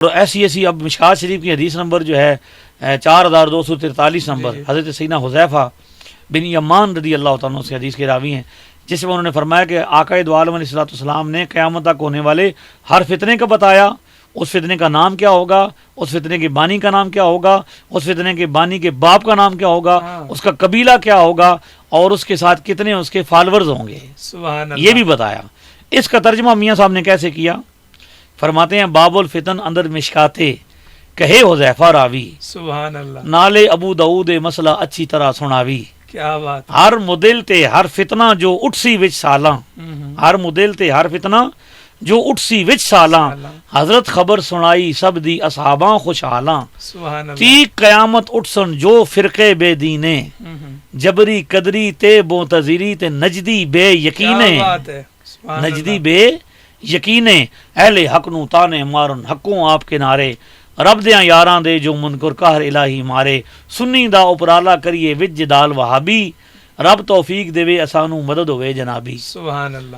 और ऐसी ऐसी अब मिशकात शरीफ की हदीस नंबर जो है 4243 नंबर, हज़रत सैयदना हुज़ैफ़ा बिन यमान रदी अल्लाह तआला अन्हु से हदीस के रावी हैं, जिसमें उन्होंने फरमाया कि आक़ाए दो आलम अलैहिस्सलाम ने क़यामत तक होने वाले हर फितने का बताया, उस फितने का नाम क्या होगा, उस फितने के बानी का नाम क्या होगा, उस फितने के बानी के बाप का नाम क्या होगा, उसका कबीला क्या होगा और उसके साथ कितने उसके फॉलोअर्स होंगे, ये भी बताया। इसका तर्जमा मियाँ साहब ने कैसे किया, फरमाते हैं बाबुल फितन अंदर मिशकाते कहे हुज़ैफ़ा रावी, सुभान अल्लाह, नाले अबू दाऊद मसला अच्छी तरह सुनावी। क्या बात, हर मुदिल ते हर फितना जो उठसी विच साला, हर मुदिल ते हर फितना जो उठसी विच साला, हजरत खबर सुनाई सब दी असहाबा खुशहाला, ती कयामत उठसन जो फिरके बेदीने, जबरी कदरी ते बोतजीरी ते नजदी बे यकीने, नजदी बे यकीने, अहले हक नू ताने मारन हकों आप किनारे, रब दियां यारां दे जो मुनकर कहर इलाही मारे, सुन्नी दा उपराला करिए विच जदाल वहाबी, रब तौफीक देवे असानू मदद होवे जनाबी। सुभान अल्लाह।